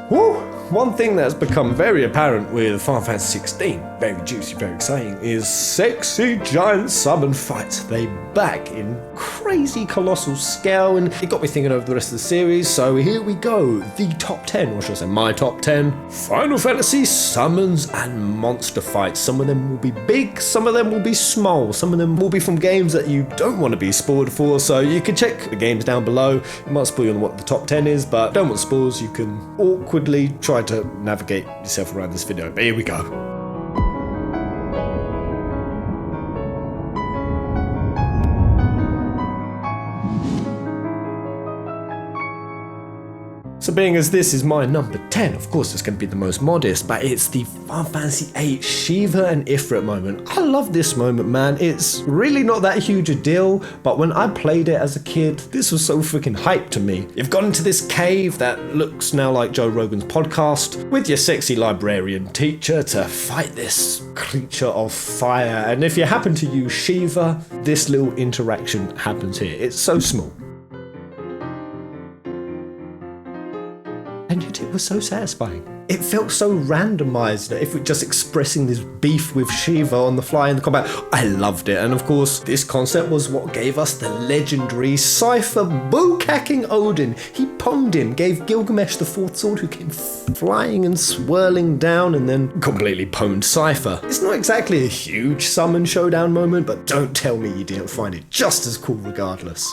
Woo! One thing that's become very apparent with Final Fantasy XVI, very juicy, very exciting, is sexy giant summon fights. They back in crazy colossal scale, and it got me thinking over the rest of the series, so here we go. The top 10, or should I say my top 10, Final Fantasy summons and monster fights. Some of them will be big, some of them will be small, some of them will be from games that you don't want to be spoiled for, so you can check the games down below. It might spoil you on what the top 10 is, but don't want spoils, you can awkwardly try to navigate yourself around this video, but here we go. So being as this is my number 10, of course it's going to be the most modest, but it's the Final Fantasy VIII Shiva and Ifrit moment. I love this moment, man. It's really not that huge a deal, but when I played it as a kid, this was so freaking hype to me. You've gone into this cave that looks now like Joe Rogan's podcast with your sexy librarian teacher to fight this creature of fire, and if you happen to use Shiva, this little interaction happens here. It's so small. And yet it was so satisfying. It felt so randomized that if we're just expressing this beef with Shiva on the fly in the combat, I loved it. And of course, this concept was what gave us the legendary Cypher bukkacking Odin. He pwned him, gave Gilgamesh the fourth sword, who came flying and swirling down and then completely pwned Cypher. It's not exactly a huge summon showdown moment, but don't tell me you didn't find it just as cool regardless.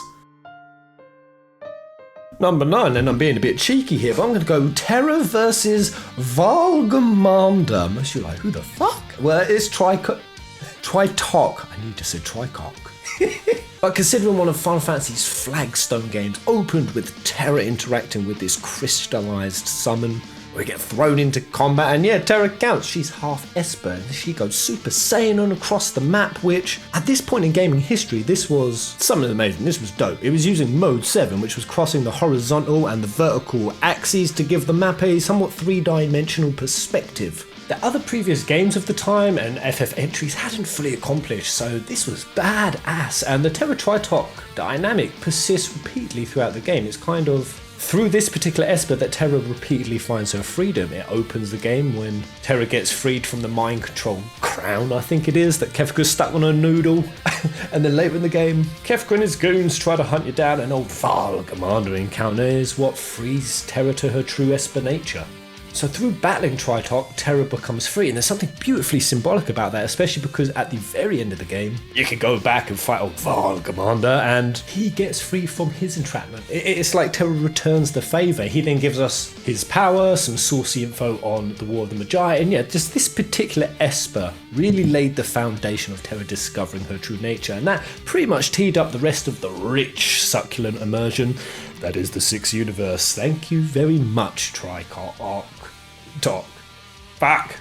Number 9, and I'm being a bit cheeky here, but I'm going to go Terra versus Valgamander. Most of you are like, who the fuck? Well, it's Tritok. I need to say Tricock. But considering one of Final Fantasy's flagstone games opened with Terra interacting with this crystallized summon, we get thrown into combat, and yeah, Terra counts. She's half Esper, and she goes Super Saiyan on across the map, which, at this point in gaming history, this was something amazing. This was dope. It was using Mode 7, which was crossing the horizontal and the vertical axes to give the map a somewhat three-dimensional perspective that other previous games of the time and FF entries hadn't fully accomplished, so this was badass, and the Terra Tritok dynamic persists repeatedly throughout the game. It's kind of through this particular Esper that Terra repeatedly finds her freedom. It opens the game when Terra gets freed from the mind control crown, I think it is, that Kefka's stuck on her noodle. And then later in the game, Kefka and his goons try to hunt you down, and old Valgamander encounter is what frees Terra to her true Esper nature. So through battling Tritok, Terra becomes free, and there's something beautifully symbolic about that, especially because at the very end of the game, you can go back and fight old Valgamander, and he gets free from his entrapment. It's like Terra returns the favour. He then gives us his power, some saucy info on the War of the Magi, and yeah, just this particular Esper really laid the foundation of Terra discovering her true nature, and that pretty much teed up the rest of the rich, succulent immersion that is the Sixth Universe. Thank you very much, Tricock. Fuck.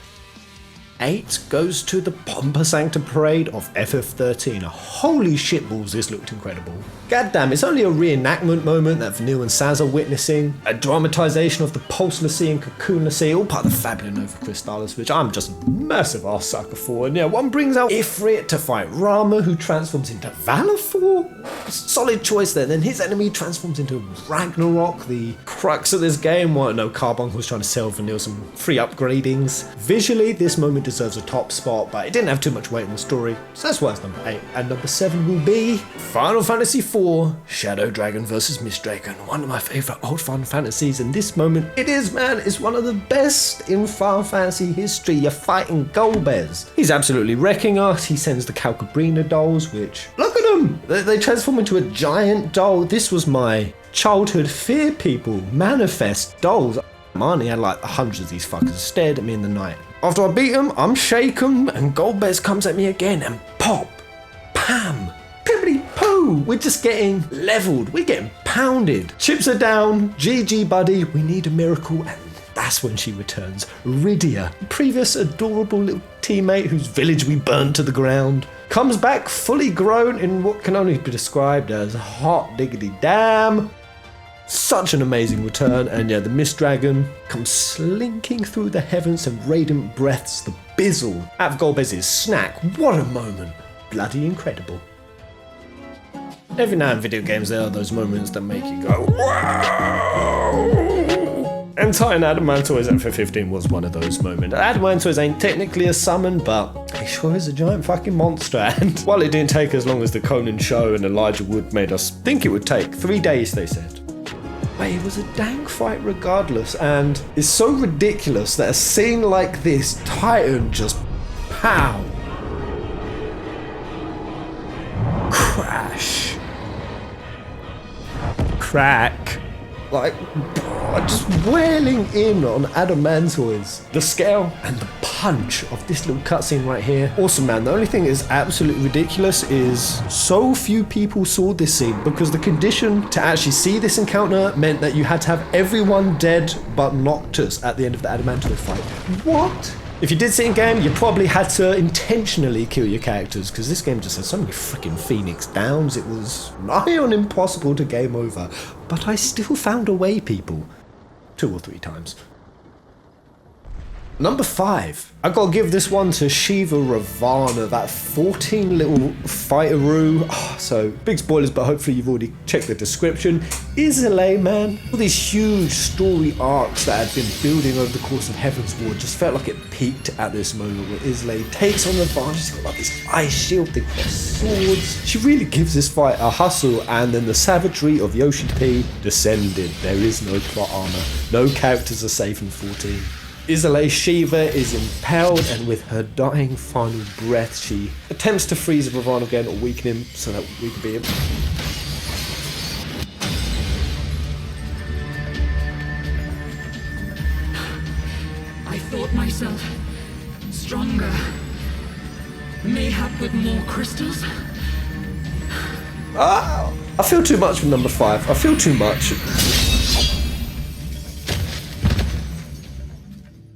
8 goes to the Pompa Sancta Parade of FF13. Holy shitballs, this looked incredible. Goddamn, it's only a reenactment moment that Vanille and Saz are witnessing. A dramatization of the Pulselessy and Cocoonlessy, all part of the Fabula Nova Crystallis, which I'm just a massive ass sucker for. And yeah, one brings out Ifrit to fight Rama, who transforms into Valifor. Solid choice there. Then his enemy transforms into Ragnarok, the crux of this game. Well, no, Carbuncle was trying to sell Vanille some free upgradings. Visually, this moment deserves a top spot, but it didn't have too much weight in the story, so that's why it's number 8. And number 7 will be Final Fantasy IV Shadow Dragon vs Mist Dragon, one of my favourite old Final Fantasies, and this moment, it is, man, it's one of the best in Final Fantasy history. You're fighting Golbez. He's absolutely wrecking us. He sends the Calcabrina dolls, which, look at them! They transform into a giant doll. This was my childhood fear, people. Manifest dolls. Marnie had like hundreds of these fuckers stared at me in the night. After I beat him, I'm shaken, and Golbez comes at me again, and pop, pam, pibbly poo. We're just getting leveled. We're getting pounded. Chips are down. GG, buddy. We need a miracle, and that's when she returns. Rydia, previous adorable little teammate whose village we burned to the ground, comes back fully grown in what can only be described as hot diggity damn. Such an amazing return, and yeah, the Mist Dragon comes slinking through the heavens and radiant breaths the bizzle out of Golbez's snack. What a moment. Bloody incredible. Every now in video games there are those moments that make you go, wow! And Titan Adamantoise at FF15 was one of those moments. Adamantoise ain't technically a summon, but he sure is a giant fucking monster. And while it didn't take as long as the Conan show and Elijah Wood made us think it would take, 3 days they said. But it was a dank fight regardless, and it's so ridiculous that a scene like this, Titan just pow. Crash. Crack. Like, just wailing in on Adamantoise. The scale and the punch of this little cutscene right here. Awesome, man. The only thing that is absolutely ridiculous is so few people saw this scene, because the condition to actually see this encounter meant that you had to have everyone dead but Noctis at the end of the Adamantoise fight. What? If you did see in game, you probably had to intentionally kill your characters, because this game just has so many freaking Phoenix Downs. It was nigh on impossible to game over, but I still found a way, people. 2 or 3 times. Number 5. I gotta give this one to Shiva Ravana, that 14 little fighteroo. So, big spoilers, but hopefully you've already checked the description. Izalay, man. All these huge story arcs that had been building over the course of Heaven's Ward just felt like it peaked at this moment where Izalay takes on Ravana. She's got like this ice shield, they've got swords. She really gives this fight a hustle, and then the savagery of Yoshi P descended. There is no plot armor. No characters are safe in 14. Izalay Shiva is impaled, and with her dying final breath, she attempts to freeze Ravana again or weaken him so that we can be him. I thought myself stronger. Mayhap with more crystals? I feel too much with number 5. I feel too much.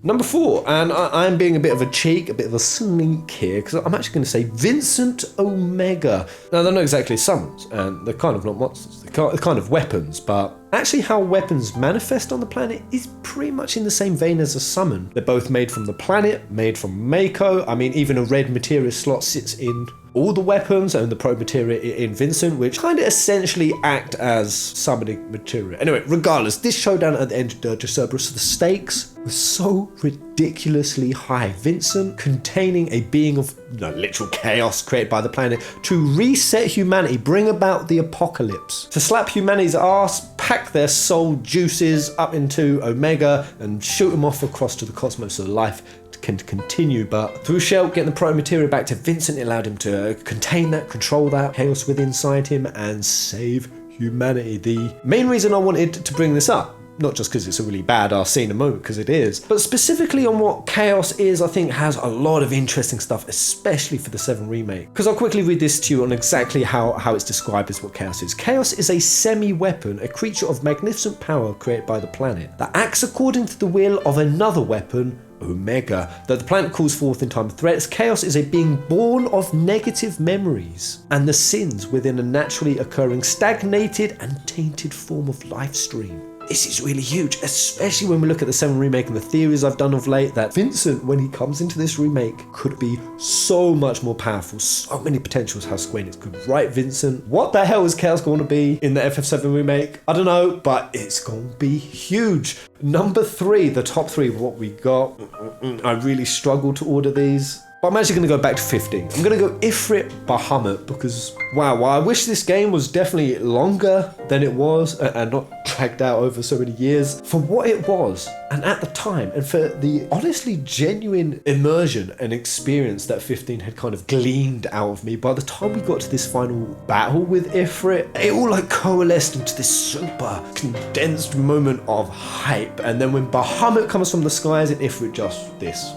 Number 4, and I'm being a bit of a cheek, a bit of a sneak here, because I'm actually going to say Vincent Omega. Now, they're not exactly summons, and they're kind of not monsters. They're kind of weapons, but actually how weapons manifest on the planet is pretty much in the same vein as a summon. They're both made from the planet, made from Mako. I mean, even a red materia slot sits in all the weapons, and the pro materia in Vincent, which kind of essentially act as summoning materia. Anyway, regardless, this showdown at the end of Dirge Cerberus, the stakes were so ridiculously high. Vincent containing a being of literal chaos created by the planet to reset humanity, bring about the apocalypse, to slap humanity's ass, pack their soul juices up into Omega and shoot them off across to the cosmos so life can continue. But through Shell getting the proto materia back to Vincent, it allowed him to contain that, control that chaos within inside him, and save humanity. The main reason I wanted to bring this up, not just because it's a really badass scene and moment, because it is, but specifically on what chaos is, I think has a lot of interesting stuff, especially for the 7 remake. Because I'll quickly read this to you on exactly how it's described as what chaos is. Chaos is a semi-weapon, a creature of magnificent power created by the planet, that acts according to the will of another weapon, Omega. Though the planet calls forth in time of threats, chaos is a being born of negative memories and the sins within a naturally occurring stagnated and tainted form of life stream. This is really huge, especially when we look at the 7 remake and the theories I've done of late, that Vincent, when he comes into this remake, could be so much more powerful. So many potentials how Square Enix could write Vincent. What the hell is Chaos going to be in the FF7 remake? I don't know, but it's going to be huge. Number 3, the top 3 of what we got. I really struggled to order these. But I'm actually going to go back to 15. I'm going to go Ifrit Mohammed, because wow, while I wish this game was definitely longer than it was and not dragged out over so many years, for what it was and at the time, and for the honestly genuine immersion and experience that 15 had kind of gleaned out of me, by the time we got to this final battle with Ifrit, it all like coalesced into this super condensed moment of hype. And then when Bahamut comes from the skies and Ifrit just this.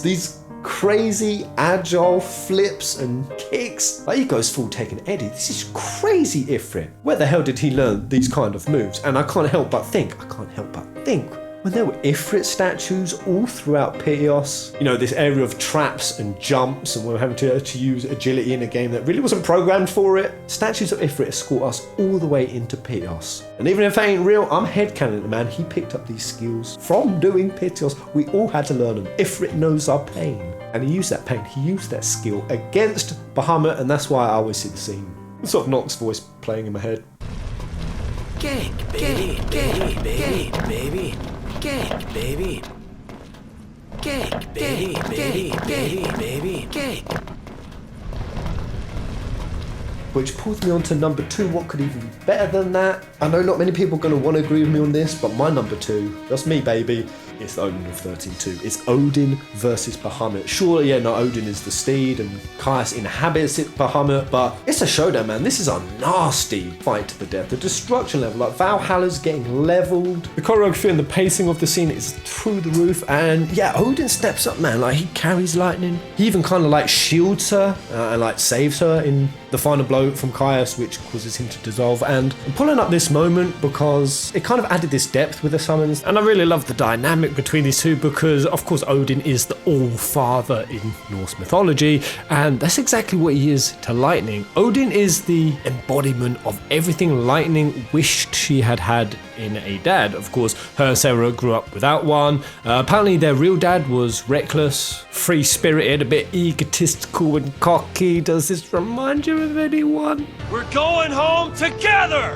These crazy agile flips and kicks. Like, he goes full Tekken Eddie. This is crazy, Ifrit. Where the hell did he learn these kind of moves? And I can't help but think, when there were Ifrit statues all throughout Piteos, this area of traps and jumps, and we're having to use agility in a game that really wasn't programmed for it, statues of Ifrit escort us all the way into Piteos. And even if it ain't real, I'm headcanoning, man. He picked up these skills from doing Piteos. We all had to learn them. Ifrit knows our pain. And he used that pain, he used that skill against Bahamut, and that's why I always see the scene. Sort of Nox voice playing in my head. Cake, baby, baby, baby, baby. Cake, baby. Cake, baby, baby, baby, baby, cake. Which pulls me on to number 2. What could even be better than that? I know not many people are going to want to agree with me on this, but my number 2, that's me, baby, it's the Odin of 13-2. It's Odin versus Bahamut. Sure, yeah, no, Odin is the steed and Caius inhabits Bahamut, but it's a showdown, man. This is a nasty fight to the death. The destruction level, like Valhalla's getting leveled. The choreography and the pacing of the scene is through the roof, and yeah, Odin steps up, man. Like, he carries lightning. He even kind of like shields her and like saves her in the final blow from Caius, which causes him to dissolve. And I'm pulling up this moment because it kind of added this depth with the summons, and I really love the dynamic between these two because, of course, Odin is the All-Father in Norse mythology, and that's exactly what he is to lightning. Odin is the embodiment of everything lightning wished she had had in a dad. Of course, her and Sarah grew up without one. Apparently their real dad was reckless, free-spirited, a bit egotistical and cocky. Does this remind you of anyone? We're going home together!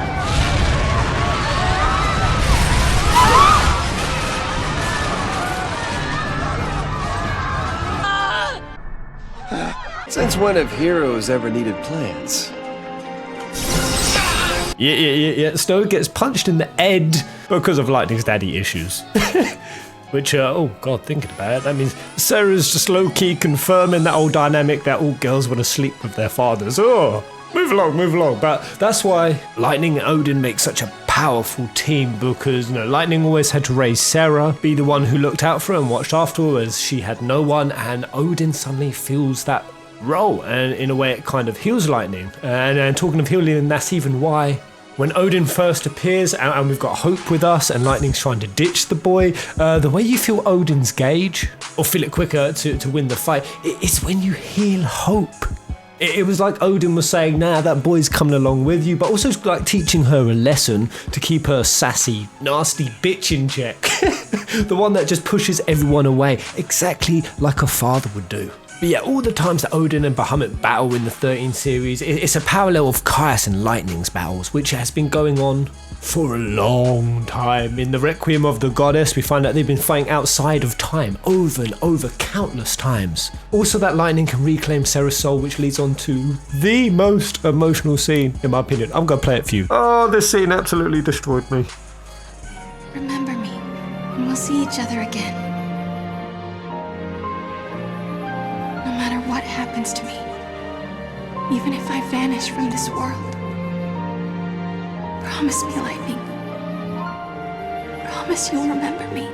Since when have heroes ever needed plans? Yeah. Snow gets punched in the head because of Lightning's daddy issues. Which, oh god, thinking about it, that means Sarah's just low-key confirming that old dynamic that all girls want to sleep with their fathers. Oh, move along. But that's why Lightning and Odin make such a powerful team, because, you know, Lightning always had to raise Sarah, be the one who looked out for her and watched after her as she had no one, and Odin suddenly feels that role, and in a way it kind of heals Lightning. And talking of healing, that's even why when Odin first appears and we've got Hope with us and Lightning's trying to ditch the boy, the way you feel Odin's gauge, or feel it quicker to win the fight, it's when you heal Hope. It was like Odin was saying, nah, that boy's coming along with you, but also like teaching her a lesson to keep her sassy, nasty bitch in check. The one that just pushes everyone away, exactly like a father would do. But yeah, all the times that Odin and Bahamut battle in the 13 series, it's a parallel of Caius and Lightning's battles, which has been going on for a long time. In the Requiem of the Goddess, we find out they've been fighting outside of time over and over countless times. Also, that Lightning can reclaim Sarah's soul, which leads on to the most emotional scene, in my opinion. I'm going to play it for you. Oh, this scene absolutely destroyed me. Remember me, and we'll see each other again. No matter what happens to me, even if I vanish from this world. Promise me, Lightning. Promise you'll remember me.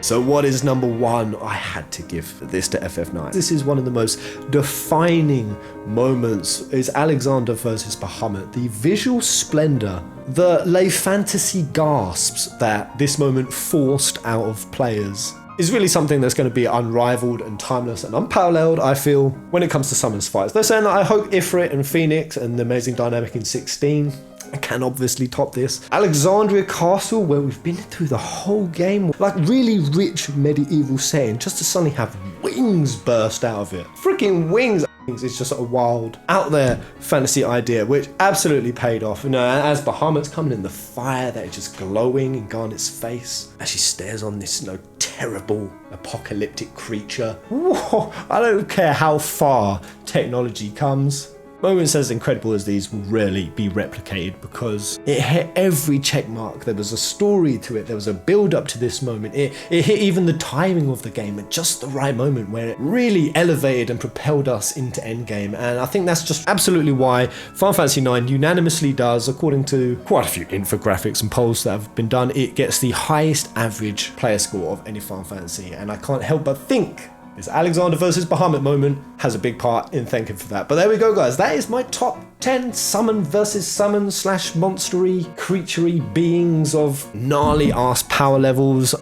So what is number 1? I had to give this to FF9. This is one of the most defining moments, is Alexander versus Bahamut. The visual splendor, the lay fantasy gasps that this moment forced out of players is really something that's going to be unrivaled and timeless and unparalleled, I feel, when it comes to summons fights. They're saying that I hope Ifrit and Phoenix and the amazing dynamic in 16 can obviously top this. Alexandria Castle, where we've been through the whole game, like really rich medieval setting, just to suddenly have wings burst out of it. Freaking wings! It's just a wild, out there fantasy idea, which absolutely paid off. You know, as Bahamut's coming in, the fire that is just glowing in Garnet's face as she stares on this, you know, terrible apocalyptic creature. Whoa, I don't care how far technology comes. Moments as incredible as these will rarely be replicated because it hit every check mark. There was a story to it. There was a build up to this moment. It hit even the timing of the game at just the right moment where it really elevated and propelled us into endgame. And I think that's just absolutely why Final Fantasy IX unanimously does, according to quite a few infographics and polls that have been done, it gets the highest average player score of any Final Fantasy. And I can't help but think this Alexander versus Bahamut moment has a big part in thanking for that. But there we go, guys. That is my top 10 summon versus summon / monstery, creaturey beings of gnarly ass power levels.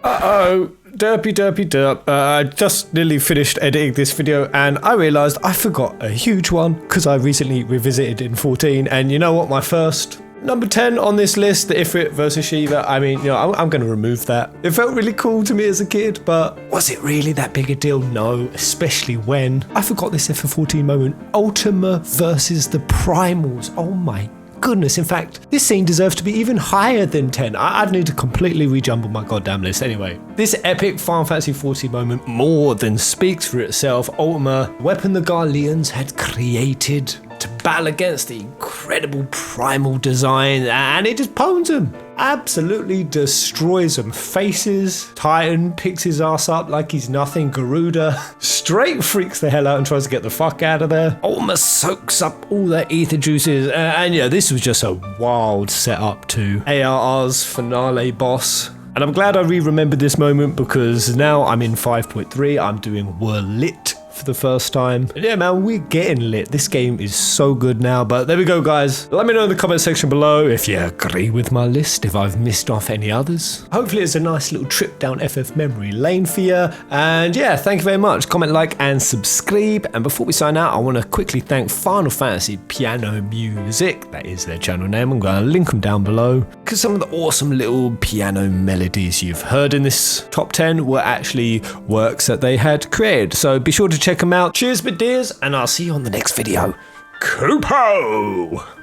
Derp. I just nearly finished editing this video and I realised I forgot a huge one because I recently revisited in 14. And you know what? My first Number 10 on this list, the Ifrit versus Shiva. I mean, you know, I'm going to remove that. It felt really cool to me as a kid, but was it really that big a deal? No, especially when I forgot this FF14 moment. Ultima versus the Primals. Oh my goodness. In fact, this scene deserves to be even higher than 10. I'd need to completely rejumble my goddamn list. Anyway, this epic Final Fantasy XIV moment more than speaks for itself. Ultima, weapon the Garleans had created to battle against the incredible primal design, and it just pwns them. Absolutely destroys them. Faces, Titan picks his ass up like he's nothing. Garuda straight freaks the hell out and tries to get the fuck out of there. Almost soaks up all their ether juices, and yeah, this was just a wild setup to ARR's finale boss. And I'm glad I re-remembered this moment because now I'm in 5.3, I'm doing Were Lit for the first time. And yeah, man, we're getting lit. This game is so good now, but there we go, guys. Let me know in the comment section below if you agree with my list, if I've missed off any others. Hopefully it's a nice little trip down FF memory lane for you. And yeah, thank you very much. Comment, like, and subscribe. And before we sign out, I want to quickly thank Final Fantasy Piano Music. That is their channel name. I'm going to link them down below, because some of the awesome little piano melodies you've heard in this top 10 were actually works that they had created. So be sure to check them out. Cheers, my dears, and I'll see you on the next video. Kupo!